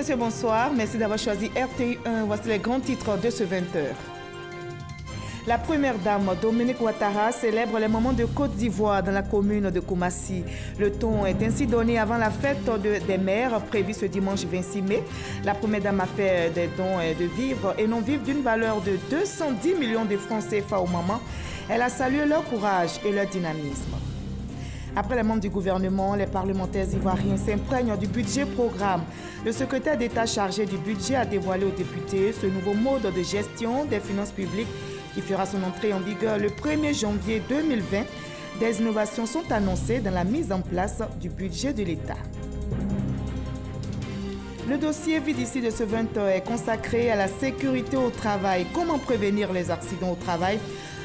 messieurs, bonsoir. Merci d'avoir choisi RTI1. Voici les grands titres de ce 20h. La première dame, Dominique Ouattara, célèbre les moments de Côte d'Ivoire dans la commune de Koumassi. Le ton est ainsi donné avant la fête des mères prévue ce dimanche 26 mai. La première dame a fait des dons de vivres et non-vivres d'une valeur de 210 millions de francs CFA aux mamans. Elle a salué leur courage et leur dynamisme. Après les membres du gouvernement, les parlementaires ivoiriens s'imprègnent du budget programme. Le secrétaire d'État chargé du budget a dévoilé aux députés ce nouveau mode de gestion des finances publiques qui fera son entrée en vigueur le 1er janvier 2020. Des innovations sont annoncées dans la mise en place du budget de l'État. Le dossier Vie d'ici de ce 20h est consacré à la sécurité au travail. Comment prévenir les accidents au travail?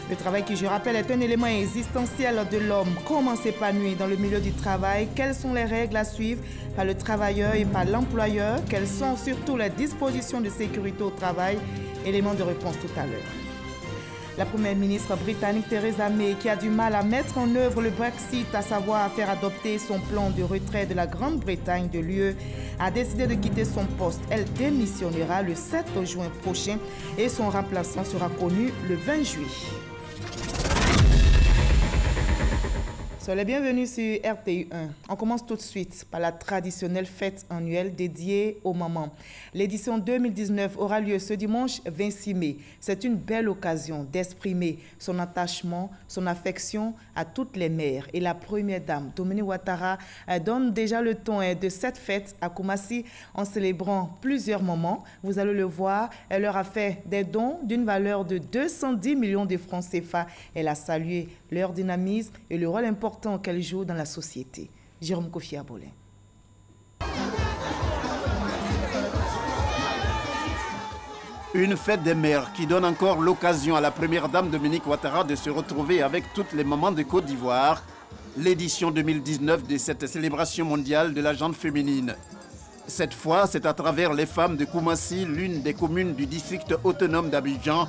Le travail qui, je rappelle, est un élément existentiel de l'homme. Comment s'épanouir dans le milieu du travail? Quelles sont les règles à suivre par le travailleur et par l'employeur? Quelles sont surtout les dispositions de sécurité au travail? Élément de réponse tout à l'heure. La première ministre britannique Theresa May, qui a du mal à mettre en œuvre le Brexit, à savoir à faire adopter son plan de retrait de la Grande-Bretagne de l'UE, a décidé de quitter son poste. Elle démissionnera le 7 juin prochain et son remplaçant sera connu le 20 juillet. Soyez les bienvenus sur RTI1. On commence tout de suite par la traditionnelle fête annuelle dédiée aux mamans. L'édition 2019 aura lieu ce dimanche 26 mai. C'est une belle occasion d'exprimer son attachement, son affection à toutes les mères. Et la première dame, Dominique Ouattara, donne déjà le ton de cette fête à Koumassi en célébrant plusieurs moments. Vous allez le voir, elle leur a fait des dons d'une valeur de 210 millions de francs CFA. Elle a salué leur dynamisme et le rôle important qu'elle joue dans la société. Jérôme Kofi Abolin. Une fête des mères qui donne encore l'occasion à la première dame Dominique Ouattara de se retrouver avec toutes les mamans de Côte d'Ivoire. L'édition 2019 de cette célébration mondiale de la gente féminine. Cette fois, c'est à travers les femmes de Koumassi, l'une des communes du district autonome d'Abidjan,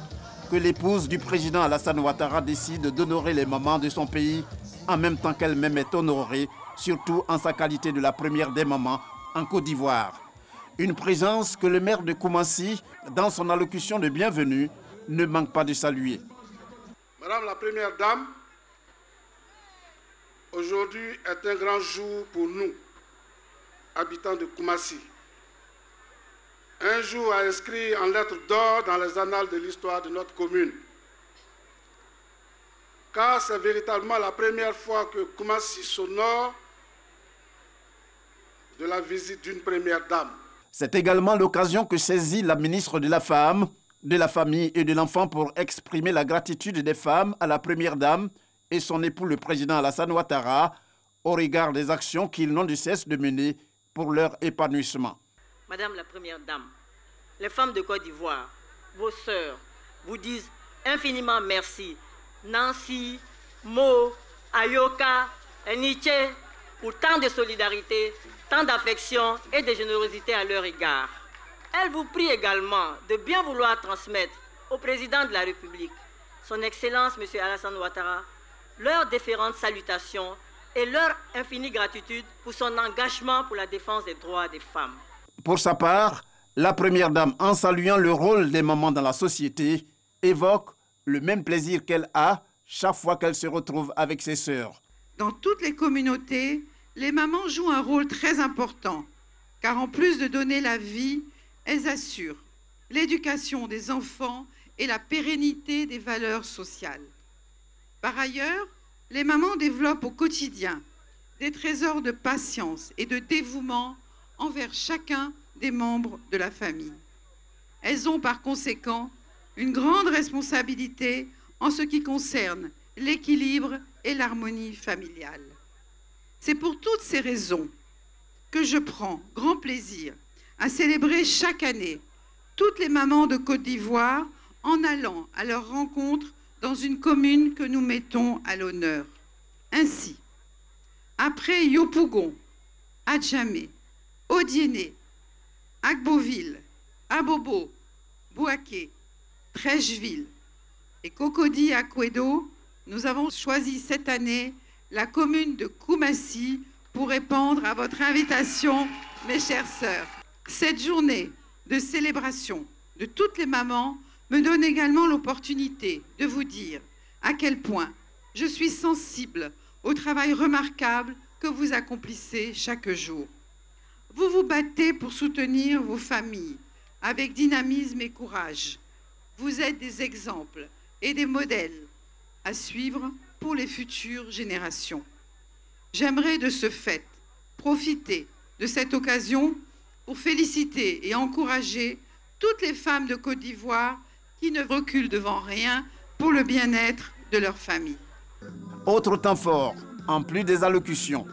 que l'épouse du président Alassane Ouattara décide d'honorer les mamans de son pays en même temps qu'elle-même est honorée, surtout en sa qualité de la première des mamans en Côte d'Ivoire. Une présence que le maire de Koumassi, dans son allocution de bienvenue, ne manque pas de saluer. Madame la Première Dame, aujourd'hui est un grand jour pour nous, habitants de Koumassi. Un jour à inscrire en lettres d'or dans les annales de l'histoire de notre commune. Car c'est véritablement la première fois que Koumassi s'honore de la visite d'une première dame. C'est également l'occasion que saisit la ministre de la Femme, de la Famille et de l'Enfant pour exprimer la gratitude des femmes à la première dame et son époux le président Alassane Ouattara au regard des actions qu'ils n'ont de cesse de mener pour leur épanouissement. Madame la Première Dame, les femmes de Côte d'Ivoire, vos sœurs, vous disent infiniment merci. Nancy, Mo, Ayoka, Eniche, pour tant de solidarité, tant d'affection et de générosité à leur égard. Elles vous prient également de bien vouloir transmettre au président de la République, son Excellence M. Alassane Ouattara, leurs différentes salutations et leur infinie gratitude pour son engagement pour la défense des droits des femmes. Pour sa part, la première dame, en saluant le rôle des mamans dans la société, évoque le même plaisir qu'elle a chaque fois qu'elle se retrouve avec ses sœurs. Dans toutes les communautés, les mamans jouent un rôle très important, car en plus de donner la vie, elles assurent l'éducation des enfants et la pérennité des valeurs sociales. Par ailleurs, les mamans développent au quotidien des trésors de patience et de dévouement envers chacun des membres de la famille. Elles ont par conséquent une grande responsabilité en ce qui concerne l'équilibre et l'harmonie familiale. C'est pour toutes ces raisons que je prends grand plaisir à célébrer chaque année toutes les mamans de Côte d'Ivoire en allant à leur rencontre dans une commune que nous mettons à l'honneur. Ainsi, après Yopougon, Adjamé, Odiéné, Agboville, Abobo, Bouaké, Trècheville et Cocody Akwedo, nous avons choisi cette année la commune de Koumassi pour répondre à votre invitation, mes chères sœurs. Cette journée de célébration de toutes les mamans me donne également l'opportunité de vous dire à quel point je suis sensible au travail remarquable que vous accomplissez chaque jour. Vous vous battez pour soutenir vos familles avec dynamisme et courage. Vous êtes des exemples et des modèles à suivre pour les futures générations. J'aimerais de ce fait profiter de cette occasion pour féliciter et encourager toutes les femmes de Côte d'Ivoire qui ne reculent devant rien pour le bien-être de leur famille. Autre temps fort, en plus des allocutions,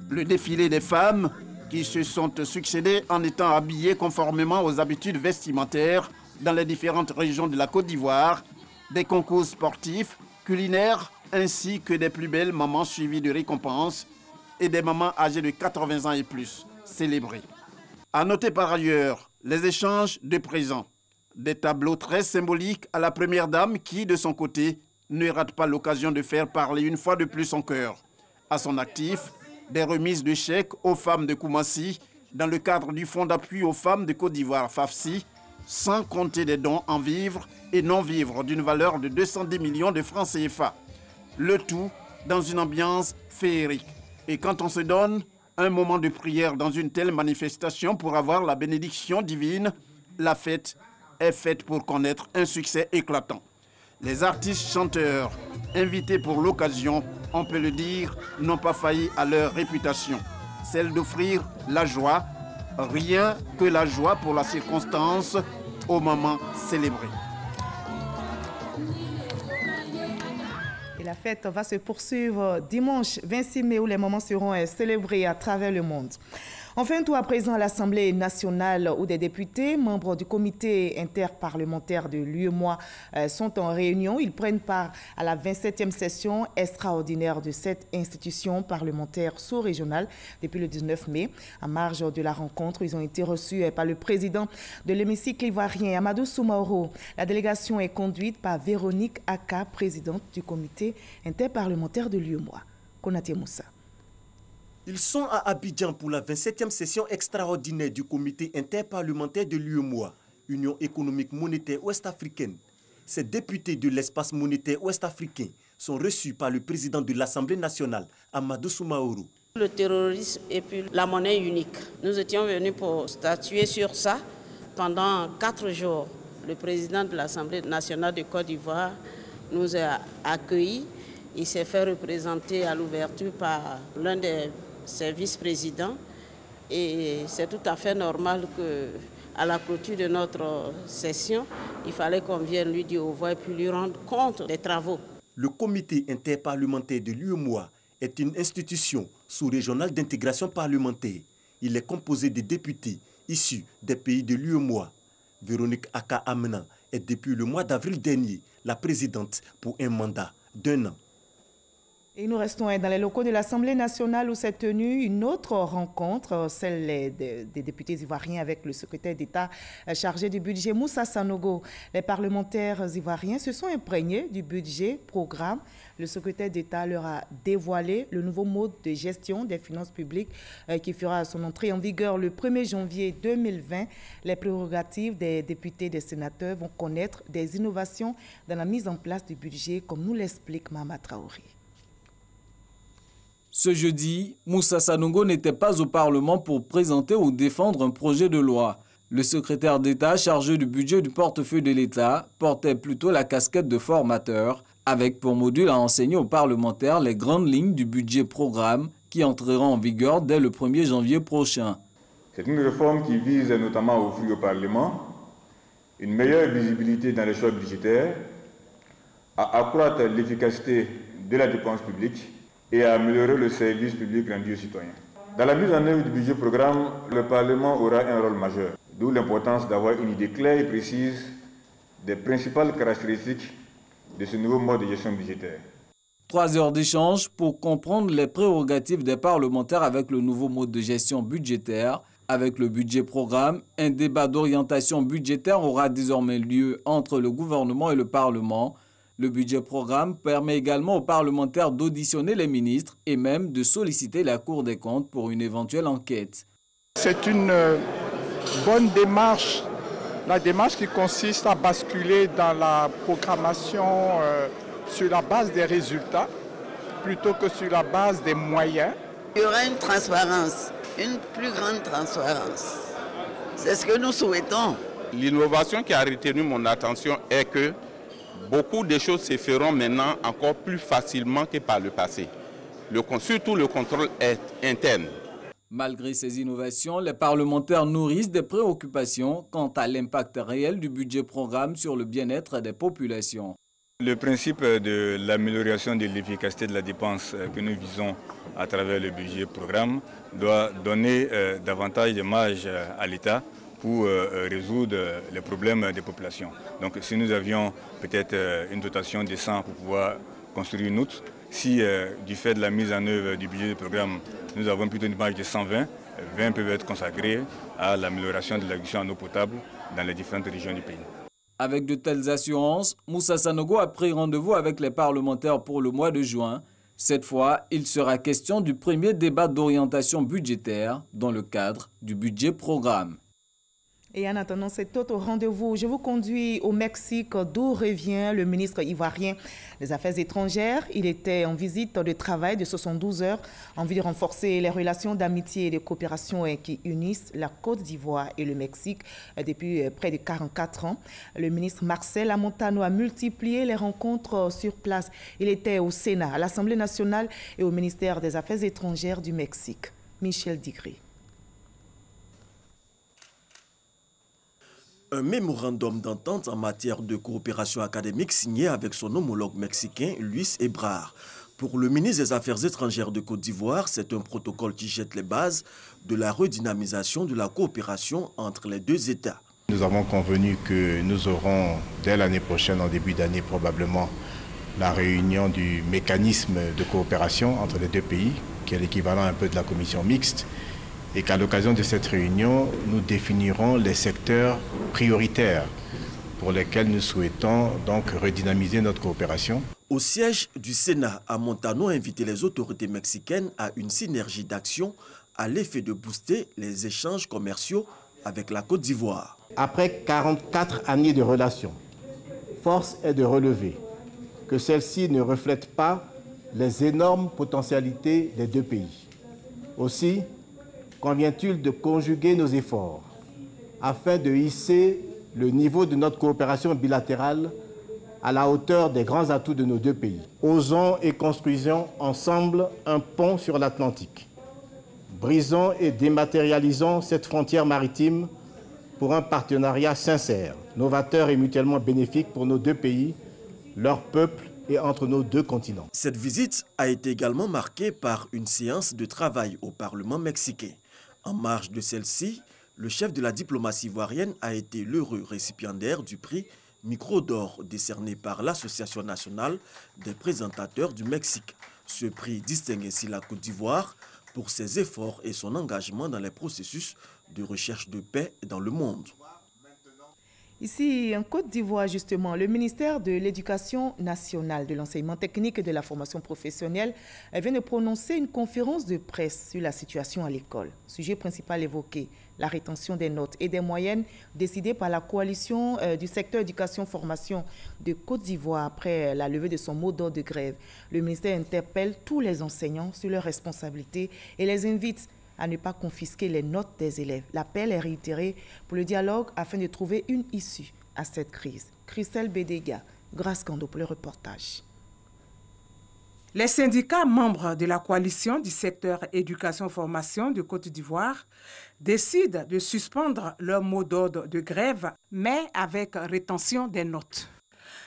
le défilé des femmes qui se sont succédées en étant habillées conformément aux habitudes vestimentaires dans les différentes régions de la Côte d'Ivoire, des concours sportifs, culinaires, ainsi que des plus belles mamans suivies de récompenses et des mamans âgées de 80 ans et plus célébrées. À noter par ailleurs les échanges de présents, des tableaux très symboliques à la première dame qui, de son côté, ne rate pas l'occasion de faire parler une fois de plus son cœur. À son actif, des remises de chèques aux femmes de Koumassi dans le cadre du Fonds d'appui aux femmes de Côte d'Ivoire, FAFSI, sans compter des dons en vivres et non-vivres d'une valeur de 210 millions de francs CFA. Le tout dans une ambiance féerique. Et quand on se donne un moment de prière dans une telle manifestation pour avoir la bénédiction divine, la fête est faite pour connaître un succès éclatant. Les artistes chanteurs invités pour l'occasion, on peut le dire, n'ont pas failli à leur réputation, celle d'offrir la joie, rien que la joie pour la circonstance au moment célébré. Et la fête va se poursuivre dimanche 26 mai où les moments seront célébrés à travers le monde. On fait un tour à présent à l'Assemblée nationale où des députés, membres du comité interparlementaire de l'UEMOA, sont en réunion. Ils prennent part à la 27e session extraordinaire de cette institution parlementaire sous-régionale depuis le 19 mai. En marge de la rencontre, ils ont été reçus par le président de l'hémicycle ivoirien, Amadou Soumaoro. La délégation est conduite par Véronique Aka, présidente du comité interparlementaire de l'UEMOA. Konaté Moussa. Ils sont à Abidjan pour la 27e session extraordinaire du comité interparlementaire de l'UEMOA, Union économique monétaire ouest-africaine. Ces députés de l'espace monétaire ouest-africain sont reçus par le président de l'Assemblée nationale, Amadou Soumaoro. Le terrorisme et puis la monnaie unique. Nous étions venus pour statuer sur ça pendant 4 jours. Le président de l'Assemblée nationale de Côte d'Ivoire nous a accueillis. Il s'est fait représenter à l'ouverture par l'un des vice-présidents et c'est tout à fait normal qu'à la clôture de notre session, il fallait qu'on vienne lui dire au revoir et puis lui rendre compte des travaux. Le comité interparlementaire de l'UEMOA est une institution sous-régionale d'intégration parlementaire. Il est composé de députés issus des pays de l'UEMOA. Véronique Aka Amena est depuis le mois d'avril dernier la présidente pour un mandat d'1 an. Et nous restons dans les locaux de l'Assemblée nationale où s'est tenue une autre rencontre, celle des députés ivoiriens avec le secrétaire d'État chargé du budget, Moussa Sanogo. Les parlementaires ivoiriens se sont imprégnés du budget programme. Le secrétaire d'État leur a dévoilé le nouveau mode de gestion des finances publiques qui fera son entrée en vigueur le 1er janvier 2020. Les prérogatives des députés et des sénateurs vont connaître des innovations dans la mise en place du budget, comme nous l'explique Mama Traoré. Ce jeudi, Moussa Sanogo n'était pas au Parlement pour présenter ou défendre un projet de loi. Le secrétaire d'État chargé du budget du portefeuille de l'État portait plutôt la casquette de formateur, avec pour module à enseigner aux parlementaires les grandes lignes du budget programme qui entrera en vigueur dès le 1er janvier prochain. C'est une réforme qui vise notamment à offrir au Parlement une meilleure visibilité dans les choix budgétaires, à accroître l'efficacité de la dépense publique et à améliorer le service public rendu aux citoyens. Dans la mise en œuvre du budget programme, le Parlement aura un rôle majeur, d'où l'importance d'avoir une idée claire et précise des principales caractéristiques de ce nouveau mode de gestion budgétaire. 3 heures d'échange pour comprendre les prérogatives des parlementaires avec le nouveau mode de gestion budgétaire. Avec le budget programme, un débat d'orientation budgétaire aura désormais lieu entre le gouvernement et le Parlement. Le budget programme permet également aux parlementaires d'auditionner les ministres et même de solliciter la Cour des comptes pour une éventuelle enquête. C'est une bonne démarche, la démarche qui consiste à basculer dans la programmation sur la base des résultats plutôt que sur la base des moyens. Il y aura une transparence, une plus grande transparence. C'est ce que nous souhaitons. L'innovation qui a retenu mon attention est que beaucoup de choses se feront maintenant encore plus facilement que par le passé. Surtout le contrôle est interne. Malgré ces innovations, les parlementaires nourrissent des préoccupations quant à l'impact réel du budget programme sur le bien-être des populations. Le principe de l'amélioration de l'efficacité de la dépense que nous visons à travers le budget programme doit donner davantage de marge à l'État pour résoudre les problèmes des populations. Donc si nous avions peut-être une dotation de 100 pour pouvoir construire une autre, si du fait de la mise en œuvre du budget du programme, nous avons plutôt une marge de 120, 20 peuvent être consacrés à l'amélioration de l'accès en eau potable dans les différentes régions du pays. Avec de telles assurances, Moussa Sanogo a pris rendez-vous avec les parlementaires pour le mois de juin. Cette fois, il sera question du premier débat d'orientation budgétaire dans le cadre du budget programme. Et en attendant cet autre rendez-vous, je vous conduis au Mexique d'où revient le ministre ivoirien des Affaires étrangères. Il était en visite de travail de 72 heures en vue de renforcer les relations d'amitié et de coopération qui unissent la Côte d'Ivoire et le Mexique depuis près de 44 ans. Le ministre Marcel Amontano a multiplié les rencontres sur place. Il était au Sénat, à l'Assemblée nationale et au ministère des Affaires étrangères du Mexique. Michel Digré. Un mémorandum d'entente en matière de coopération académique signé avec son homologue mexicain, Luis Ebrard. Pour le ministre des Affaires étrangères de Côte d'Ivoire, c'est un protocole qui jette les bases de la redynamisation de la coopération entre les deux États. Nous avons convenu que nous aurons, dès l'année prochaine, en début d'année probablement, la réunion du mécanisme de coopération entre les deux pays, qui est l'équivalent un peu de la commission mixte, et qu'à l'occasion de cette réunion, nous définirons les secteurs prioritaires pour lesquels nous souhaitons donc redynamiser notre coopération. Au siège du Sénat, Amontano a invité les autorités mexicaines à une synergie d'action à l'effet de booster les échanges commerciaux avec la Côte d'Ivoire. Après 44 années de relations, force est de relever que celle-ci ne reflète pas les énormes potentialités des deux pays. Aussi, convient-il de conjuguer nos efforts afin de hisser le niveau de notre coopération bilatérale à la hauteur des grands atouts de nos deux pays. Osons et construisons ensemble un pont sur l'Atlantique. Brisons et dématérialisons cette frontière maritime pour un partenariat sincère, novateur et mutuellement bénéfique pour nos deux pays, leurs peuples et entre nos deux continents. Cette visite a été également marquée par une séance de travail au Parlement mexicain. En marge de celle-ci, le chef de la diplomatie ivoirienne a été l'heureux récipiendaire du prix Micro d'Or décerné par l'Association nationale des présentateurs du Mexique. Ce prix distingue ainsi la Côte d'Ivoire pour ses efforts et son engagement dans les processus de recherche de paix dans le monde. Ici, en Côte d'Ivoire, justement, le ministère de l'Éducation nationale, de l'enseignement technique et de la formation professionnelle vient de prononcer une conférence de presse sur la situation à l'école. Sujet principal évoqué, la rétention des notes et des moyennes décidée par la coalition du secteur éducation-formation de Côte d'Ivoire après la levée de son mot d'ordre de grève. Le ministère interpelle tous les enseignants sur leurs responsabilités et les invite à ne pas confisquer les notes des élèves. L'appel est réitéré pour le dialogue afin de trouver une issue à cette crise. Christelle Bédéga, Grâce Kando pour le reportage. Les syndicats membres de la coalition du secteur éducation-formation de Côte d'Ivoire décident de suspendre leur mot d'ordre de grève, mais avec rétention des notes.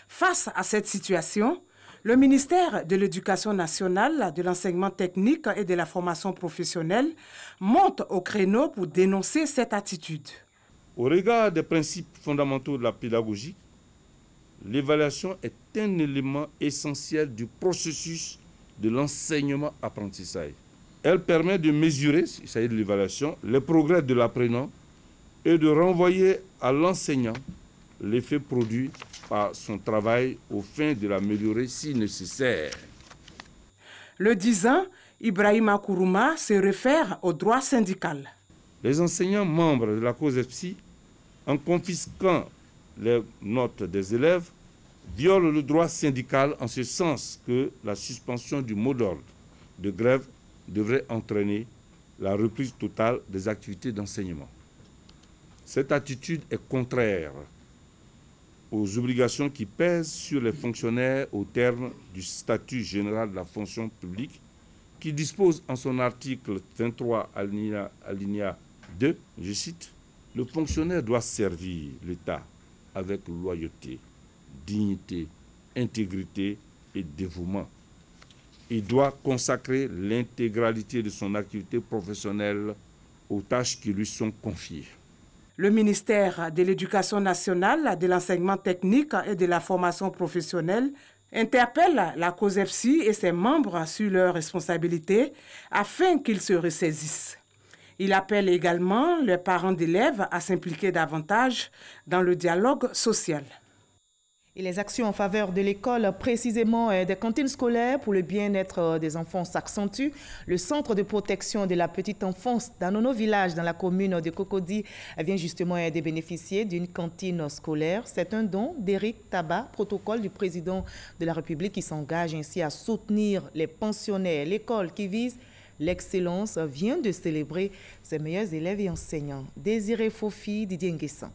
Face à cette situation, le ministère de l'Éducation nationale, de l'enseignement technique et de la formation professionnelle monte au créneau pour dénoncer cette attitude. Au regard des principes fondamentaux de la pédagogie, l'évaluation est un élément essentiel du processus de l'enseignement-apprentissage. Elle permet de mesurer, il s'agit de l'évaluation, les progrès de l'apprenant et de renvoyer à l'enseignant l'effet produit par son travail aux fins de l'améliorer si nécessaire. Le 10 ans, Ibrahima Kourouma se réfère au droit syndical. Les enseignants membres de la COSEPSI, en confisquant les notes des élèves, violent le droit syndical en ce sens que la suspension du mot d'ordre de grève devrait entraîner la reprise totale des activités d'enseignement. Cette attitude est contraire aux obligations qui pèsent sur les fonctionnaires au terme du statut général de la fonction publique qui dispose en son article 23 alinéa 2, je cite, « Le fonctionnaire doit servir l'État avec loyauté, dignité, intégrité et dévouement. Il doit consacrer l'intégralité de son activité professionnelle aux tâches qui lui sont confiées. » Le ministère de l'Éducation nationale, de l'enseignement technique et de la formation professionnelle interpelle la COSEPSI et ses membres sur leurs responsabilités afin qu'ils se ressaisissent. Il appelle également les parents d'élèves à s'impliquer davantage dans le dialogue social. Et les actions en faveur de l'école, précisément des cantines scolaires pour le bien-être des enfants s'accentuent. Le centre de protection de la petite enfance d'Anono Village dans la commune de Cocody vient justement de bénéficier d'une cantine scolaire. C'est un don d'Éric Tabat, protocole du président de la République qui s'engage ainsi à soutenir les pensionnaires. L'école qui vise l'excellence vient de célébrer ses meilleurs élèves et enseignants. Désiré Fofi, Didier Nguessan.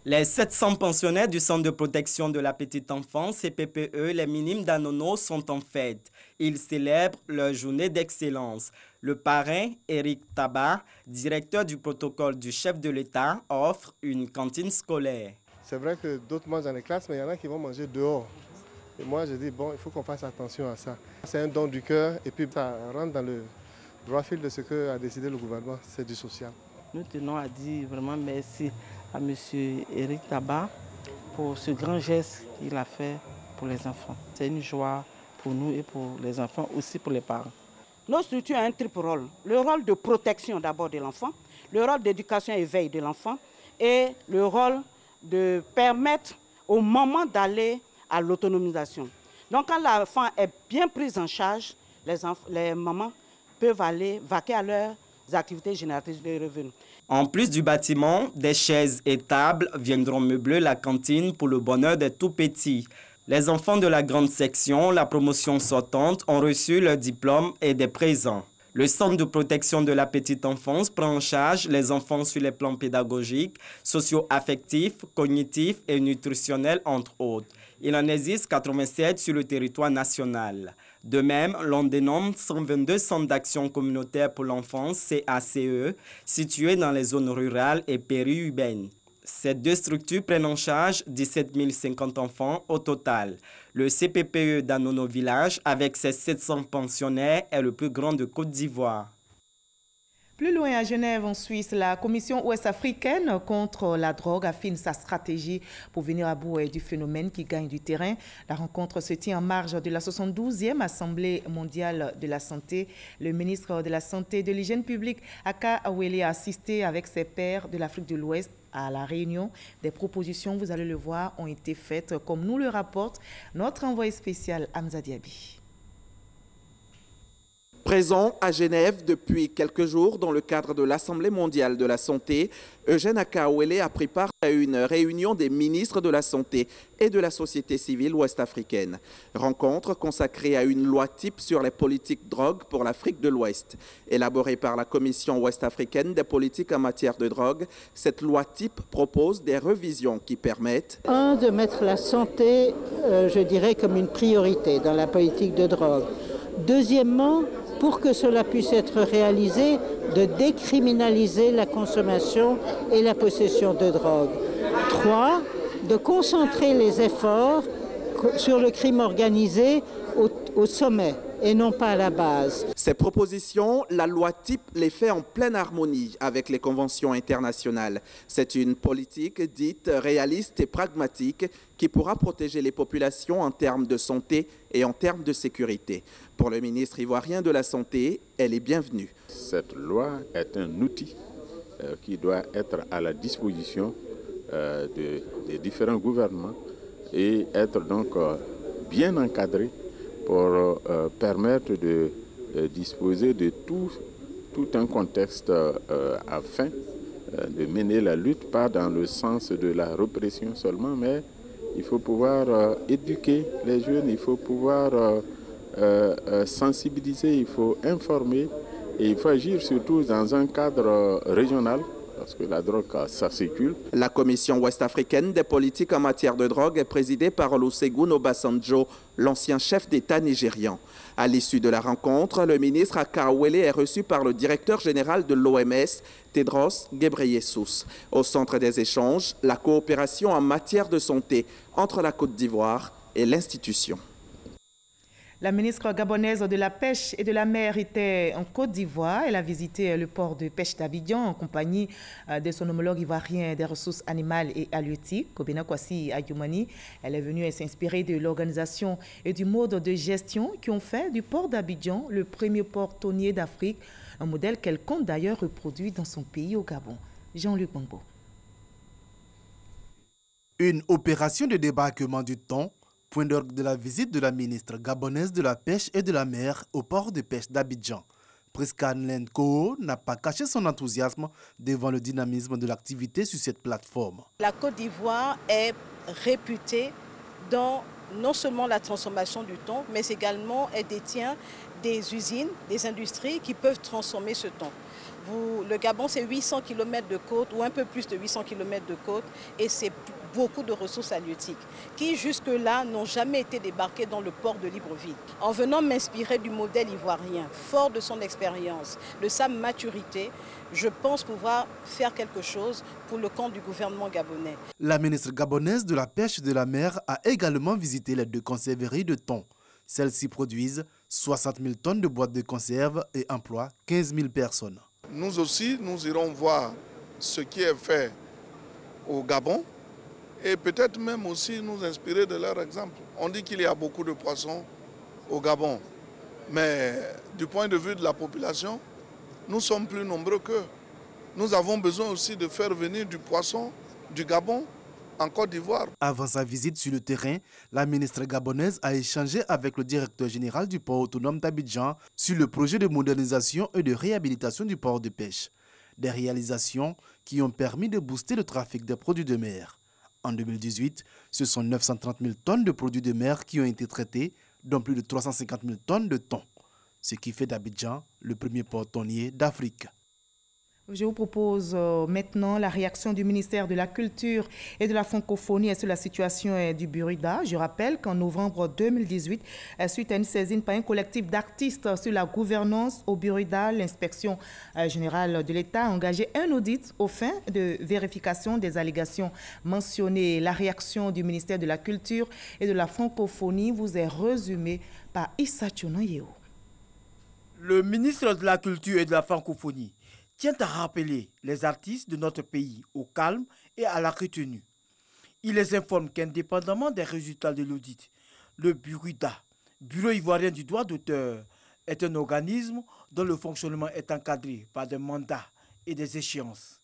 Les 700 pensionnaires du Centre de protection de la petite enfance, CPPE, les minimes d'Anono, sont en fête. Ils célèbrent leur journée d'excellence. Le parrain, Éric Tabat, directeur du protocole du chef de l'État, offre une cantine scolaire. C'est vrai que d'autres mangent dans les classes, mais il y en a qui vont manger dehors. Et moi, je dis, bon, il faut qu'on fasse attention à ça. C'est un don du cœur et puis ça rentre dans le droit fil de ce qu'a décidé le gouvernement, c'est du social. Nous tenons à dire vraiment merci à M. Éric Tabat pour ce grand geste qu'il a fait pour les enfants. C'est une joie pour nous et pour les enfants, aussi pour les parents. Nos structures ont un triple rôle. Le rôle de protection d'abord de l'enfant, le rôle d'éducation et veille de l'enfant et le rôle de permettre au moment d'aller à l'autonomisation. Donc quand l'enfant est bien pris en charge, les mamans peuvent aller vaquer à leurs activités génératrices de revenus. En plus du bâtiment, des chaises et tables viendront meubler la cantine pour le bonheur des tout-petits. Les enfants de la grande section, la promotion sortante, ont reçu leurs diplômes et des présents. Le Centre de protection de la petite enfance prend en charge les enfants sur les plans pédagogiques, socio-affectifs, cognitifs et nutritionnels, entre autres. Il en existe 87 sur le territoire national. De même, l'on dénomme 122 centres d'action communautaire pour l'enfance, CACE, situés dans les zones rurales et périurbaines. Ces deux structures prennent en charge 17 050 enfants au total. Le CPPE d'Anono Village, avec ses 700 pensionnaires, est le plus grand de Côte d'Ivoire. Plus loin à Genève, en Suisse, la Commission ouest-africaine contre la drogue affine sa stratégie pour venir à bout du phénomène qui gagne du terrain. La rencontre se tient en marge de la 72e Assemblée mondiale de la santé. Le ministre de la Santé et de l'Hygiène publique, Aka Awele, a assisté avec ses pairs de l'Afrique de l'Ouest à la réunion. Des propositions, vous allez le voir, ont été faites, comme nous le rapporte notre envoyé spécial Hamza Diaby. Présent à Genève depuis quelques jours dans le cadre de l'Assemblée mondiale de la santé, Eugène Akaouele a pris part à une réunion des ministres de la santé et de la société civile ouest-africaine. Rencontre consacrée à une loi type sur les politiques drogue pour l'Afrique de l'Ouest. Élaborée par la Commission ouest-africaine des politiques en matière de drogue, cette loi type propose des révisions qui permettent de mettre la santé, je dirais, comme une priorité dans la politique de drogue. Deuxièmement, pour que cela puisse être réalisé, de décriminaliser la consommation et la possession de drogue. 3, de concentrer les efforts sur le crime organisé au sommet et non pas à la base. Ces propositions, la loi type les fait en pleine harmonie avec les conventions internationales. C'est une politique dite réaliste et pragmatique qui pourra protéger les populations en termes de santé et en termes de sécurité. Pour le ministre ivoirien de la Santé, elle est bienvenue. Cette loi est un outil qui doit être à la disposition des différents gouvernements et être donc bien encadré pour permettre de disposer de tout un contexte afin de mener la lutte, pas dans le sens de la répression seulement, mais il faut pouvoir éduquer les jeunes, il faut pouvoir sensibiliser, il faut informer et il faut agir surtout dans un cadre régional. Parce que la drogue, ça circule. La commission ouest-africaine des politiques en matière de drogue est présidée par Olusegun Obasanjo, l'ancien chef d'État nigérian. À l'issue de la rencontre, le ministre Akaowele est reçu par le directeur général de l'OMS, Tedros Ghebreyesus. Au centre des échanges, la coopération en matière de santé entre la Côte d'Ivoire et l'institution. La ministre gabonaise de la Pêche et de la Mer était en Côte d'Ivoire. Elle a visité le port de pêche d'Abidjan en compagnie de son homologue ivoirien des ressources animales et halieutiques, Kobena Kwasi Adjoumani. Elle est venue s'inspirer de l'organisation et du mode de gestion qui ont fait du port d'Abidjan le premier port tonnier d'Afrique, un modèle qu'elle compte d'ailleurs reproduire dans son pays au Gabon. Jean-Luc Bangbo. Une opération de débarquement du thon, point d'orgue de la visite de la ministre gabonaise de la Pêche et de la Mer au port de pêche d'Abidjan. Priscan Lenko n'a pas caché son enthousiasme devant le dynamisme de l'activité sur cette plateforme. La Côte d'Ivoire est réputée dans non seulement la transformation du thon, mais également elle détient des usines, des industries qui peuvent transformer ce thon. Le Gabon, c'est 800 km de côte ou un peu plus de 800 km de côte et c'est beaucoup de ressources halieutiques qui jusque-là n'ont jamais été débarquées dans le port de Libreville. En venant m'inspirer du modèle ivoirien, fort de son expérience, de sa maturité, je pense pouvoir faire quelque chose pour le camp du gouvernement gabonais. La ministre gabonaise de la Pêche et de la Mer a également visité les 2 conserveries de thon. Celles-ci produisent 60 000 tonnes de boîtes de conserve et emploient 15 000 personnes. Nous aussi, nous irons voir ce qui est fait au Gabon et peut-être même aussi nous inspirer de leur exemple. On dit qu'il y a beaucoup de poissons au Gabon, mais du point de vue de la population, nous sommes plus nombreux qu'eux. Nous avons besoin aussi de faire venir du poisson du Gabon en Côte d'Ivoire. Avant sa visite sur le terrain, la ministre gabonaise a échangé avec le directeur général du port autonome d'Abidjan sur le projet de modernisation et de réhabilitation du port de pêche. Des réalisations qui ont permis de booster le trafic des produits de mer. En 2018, ce sont 930 000 tonnes de produits de mer qui ont été traités, dont plus de 350 000 tonnes de thon, ce qui fait d'Abidjan le premier port tonnier d'Afrique. Je vous propose maintenant la réaction du ministère de la Culture et de la Francophonie sur la situation du Burida. Je rappelle qu'en novembre 2018, suite à une saisine par un collectif d'artistes sur la gouvernance au Burida, l'inspection générale de l'État a engagé un audit aux fins de vérification des allégations mentionnées. La réaction du ministère de la Culture et de la Francophonie vous est résumée par Issa Tchonoyeo. Le ministre de la Culture et de la Francophonie tient à rappeler les artistes de notre pays au calme et à la retenue. Il les informe qu'indépendamment des résultats de l'audit, le Burida, Bureau ivoirien du droit d'auteur, est un organisme dont le fonctionnement est encadré par des mandats et des échéances.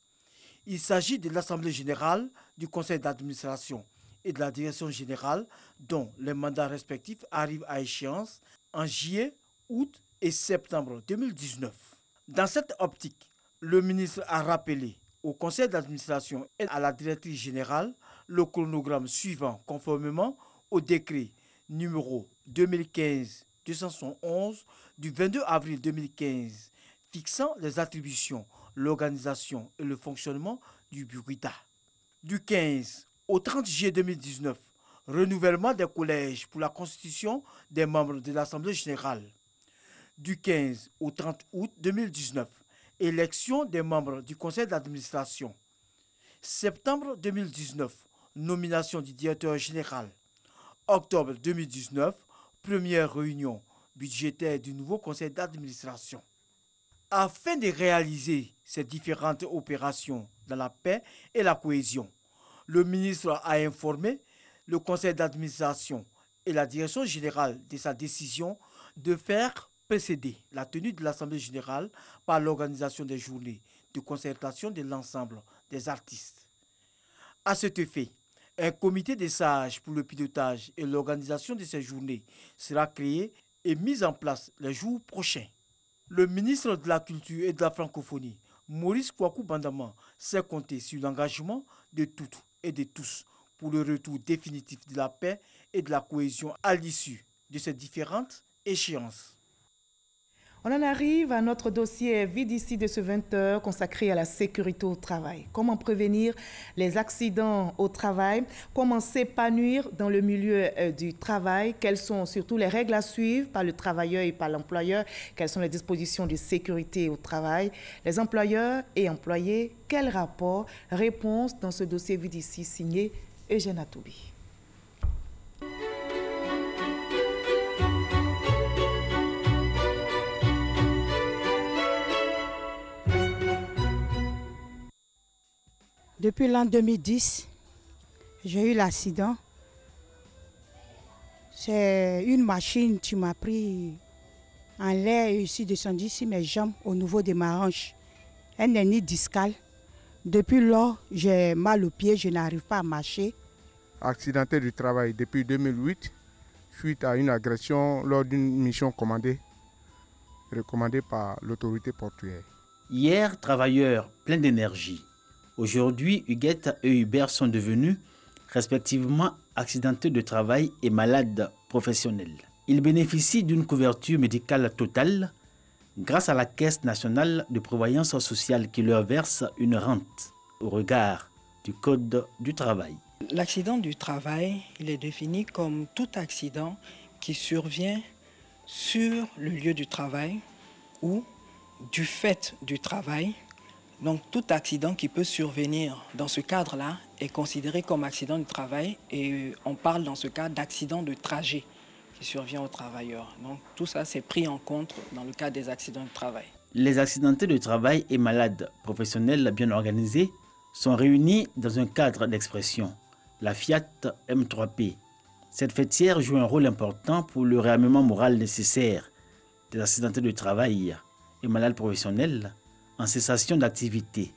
Il s'agit de l'Assemblée générale, du Conseil d'administration et de la Direction générale dont les mandats respectifs arrivent à échéance en juillet, août et septembre 2019. Dans cette optique, le ministre a rappelé au conseil d'administration et à la directrice générale le chronogramme suivant conformément au décret numéro 2015-271 du 22 avril 2015 fixant les attributions, l'organisation et le fonctionnement du Burida. Du 15 au 30 juillet 2019, renouvellement des collèges pour la constitution des membres de l'Assemblée générale. Du 15 au 30 août 2019, élection des membres du conseil d'administration. Septembre 2019, nomination du directeur général. Octobre 2019, première réunion budgétaire du nouveau conseil d'administration. Afin de réaliser ces différentes opérations dans la paix et la cohésion, le ministre a informé le conseil d'administration et la direction générale de sa décision de faire précéder la tenue de l'Assemblée générale par l'organisation des journées de concertation de l'ensemble des artistes. À cet effet, un comité des sages pour le pilotage et l'organisation de ces journées sera créé et mis en place les jours prochains. Le ministre de la Culture et de la Francophonie, Maurice Kouakou Bandama, s'est compté sur l'engagement de toutes et de tous pour le retour définitif de la paix et de la cohésion à l'issue de ces différentes échéances. On en arrive à notre dossier VDC de ce 20h consacré à la sécurité au travail. Comment prévenir les accidents au travail? Comment s'épanouir dans le milieu du travail? Quelles sont surtout les règles à suivre par le travailleur et par l'employeur? Quelles sont les dispositions de sécurité au travail? Les employeurs et employés, quel rapport? Réponse dans ce dossier VDC signé Eugène Atoubi. Depuis l'an 2010, j'ai eu l'accident. C'est une machine qui m'a pris en l'air et je suis descendu sur mes jambes au niveau de ma hanche. Un hernie discale. Depuis lors, j'ai mal aux pieds, je n'arrive pas à marcher. Accidenté du travail depuis 2008, suite à une agression lors d'une mission recommandée par l'autorité portuaire. Hier, travailleur plein d'énergie. Aujourd'hui, Huguette et Hubert sont devenus respectivement accidentés de travail et malades professionnels. Ils bénéficient d'une couverture médicale totale grâce à la Caisse nationale de prévoyance sociale qui leur verse une rente au regard du Code du travail. L'accident du travail, il est défini comme tout accident qui survient sur le lieu du travail ou du fait du travail. Donc tout accident qui peut survenir dans ce cadre-là est considéré comme accident du travail et on parle dans ce cas d'accident de trajet qui survient aux travailleurs. Donc tout ça c'est pris en compte dans le cas des accidents de travail. Les accidentés de travail et malades professionnels bien organisés sont réunis dans un cadre d'expression, la Fiat M3P. Cette fêtière joue un rôle important pour le réarmement moral nécessaire des accidentés de travail et malades professionnels en cessation d'activité,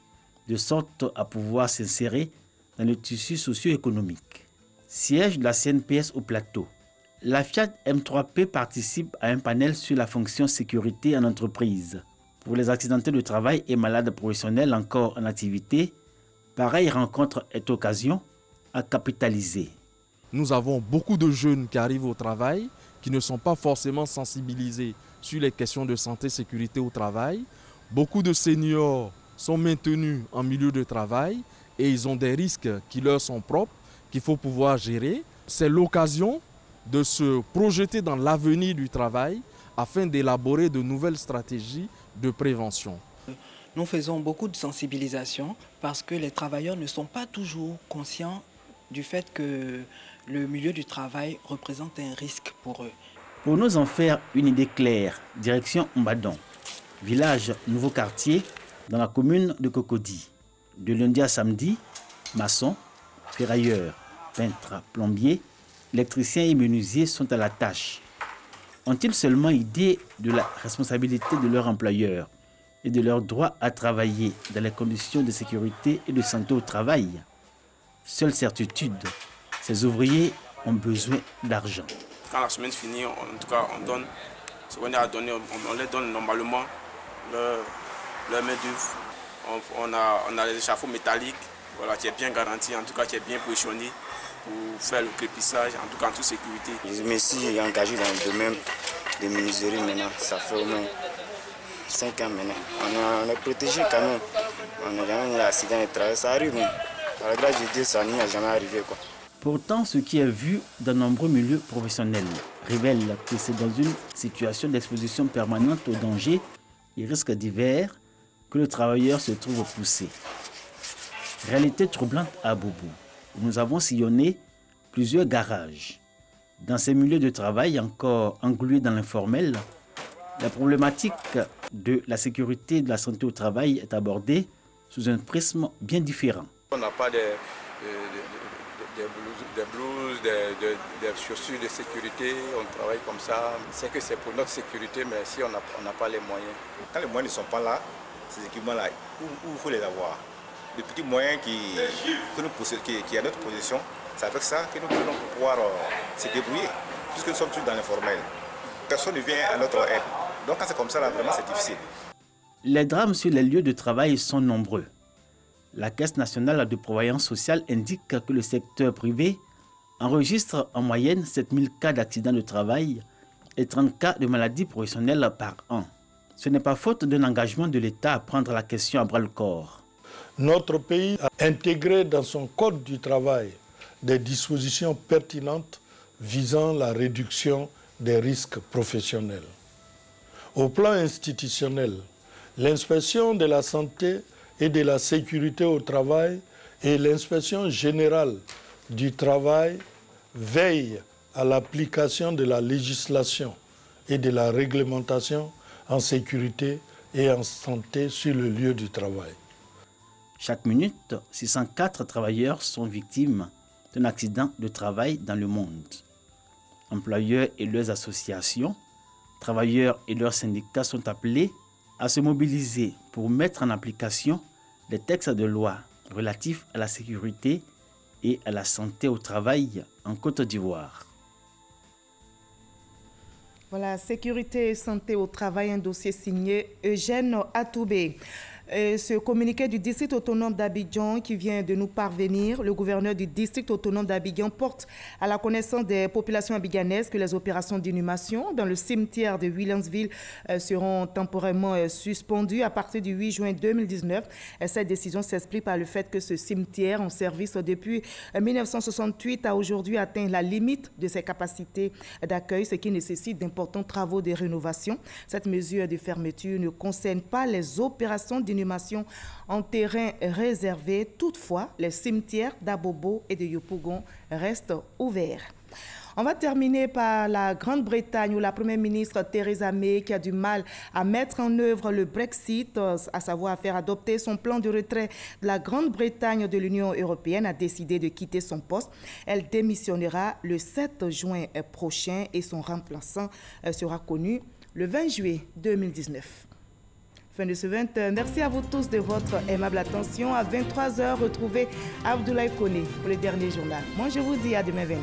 de sorte à pouvoir s'insérer dans le tissu socio-économique. Siège de la CNPS au plateau. La Fiat M3P participe à un panel sur la fonction sécurité en entreprise. Pour les accidentés de travail et malades professionnels encore en activité, pareille rencontre est occasion à capitaliser. Nous avons beaucoup de jeunes qui arrivent au travail, qui ne sont pas forcément sensibilisés sur les questions de santé et sécurité au travail. Beaucoup de seniors sont maintenus en milieu de travail et ils ont des risques qui leur sont propres, qu'il faut pouvoir gérer. C'est l'occasion de se projeter dans l'avenir du travail afin d'élaborer de nouvelles stratégies de prévention. Nous faisons beaucoup de sensibilisation parce que les travailleurs ne sont pas toujours conscients du fait que le milieu du travail représente un risque pour eux. Pour nous en faire une idée claire, direction Mbadon, village nouveau quartier dans la commune de Cocody. De lundi à samedi, maçons, ferrailleurs, peintres, plombiers, électriciens et menuisiers sont à la tâche. Ont-ils seulement idée de la responsabilité de leur employeur et de leur droit à travailler dans les conditions de sécurité et de santé au travail? Seule certitude, ces ouvriers ont besoin d'argent. Quand la semaine finit, en tout cas, on donne ce qu'on a à donner, on les donne normalement leur main-d'œuvre. On a les échafauds métalliques, voilà, qui est bien garanti, en tout cas qui est bien positionné pour faire le crépissage, en tout cas en toute sécurité. Je me suis engagé dans le domaine de menuiserie maintenant, ça fait au moins 5 ans maintenant. On est protégé quand même, on n'a jamais eu d'accident de travail, ça arrive, mais par la grâce de Dieu, ça n'y a jamais arrivé, quoi. Pourtant, ce qui est vu dans nombreux milieux professionnels révèle que c'est dans une situation d'exposition permanente aux dangers et risques divers que le travailleur se trouve poussé. Réalité troublante à Boubou. Nous avons sillonné plusieurs garages. Dans ces milieux de travail encore englués dans l'informel, la problématique de la sécurité et de la santé au travail est abordée sous un prisme bien différent. On n'a pas des blouses, des chaussures de sécurité, on travaille comme ça. C'est que c'est pour notre sécurité, mais si on n'a pas les moyens. Quand les moyens ne sont pas là, ces équipements-là, où il faut les avoir? Les petits moyens qui est à notre position, c'est avec ça que nous pouvons pouvoir se débrouiller, puisque nous sommes tous dans l'informel. Personne ne vient à notre aide. Donc quand c'est comme ça, là, vraiment c'est difficile. Les drames sur les lieux de travail sont nombreux. La Caisse nationale de prévoyance sociale indique que le secteur privé enregistre en moyenne 7000 cas d'accidents de travail et 30 cas de maladies professionnelles par an. Ce n'est pas faute d'un engagement de l'État à prendre la question à bras-le-corps. Notre pays a intégré dans son code du travail des dispositions pertinentes visant la réduction des risques professionnels. Au plan institutionnel, l'inspection de la santé et de la sécurité au travail et l'inspection générale du travail veillent à l'application de la législation et de la réglementation en sécurité et en santé sur le lieu du travail. Chaque minute, 604 travailleurs sont victimes d'un accident de travail dans le monde. Employeurs et leurs associations, travailleurs et leurs syndicats sont appelés à se mobiliser pour mettre en application les textes de loi relatifs à la sécurité et à la santé au travail en Côte d'Ivoire. Voilà, sécurité et santé au travail, un dossier signé Eugène Atoubé. Ce communiqué du district autonome d'Abidjan qui vient de nous parvenir, le gouverneur du district autonome d'Abidjan porte à la connaissance des populations abidjanaises que les opérations d'inhumation dans le cimetière de Williamsville seront temporairement suspendues à partir du 8 juin 2019. Cette décision s'explique par le fait que ce cimetière en service depuis 1968 a aujourd'hui atteint la limite de ses capacités d'accueil, ce qui nécessite d'importants travaux de rénovation. Cette mesure de fermeture ne concerne pas les opérations d'inhumation en terrain réservé. Toutefois, les cimetières d'Abobo et de Yopougon restent ouverts. On va terminer par la Grande-Bretagne où la Première ministre Theresa May, qui a du mal à mettre en œuvre le Brexit, à savoir à faire adopter son plan de retrait de la Grande-Bretagne de l'Union européenne, a décidé de quitter son poste. Elle démissionnera le 7 juin prochain et son remplaçant sera connu le 20 juillet 2019. Fin de ce 20h. Merci à vous tous de votre aimable attention. À 23h, retrouvez Abdoulaye Koné pour le dernier journal. Moi, je vous dis à demain 20h.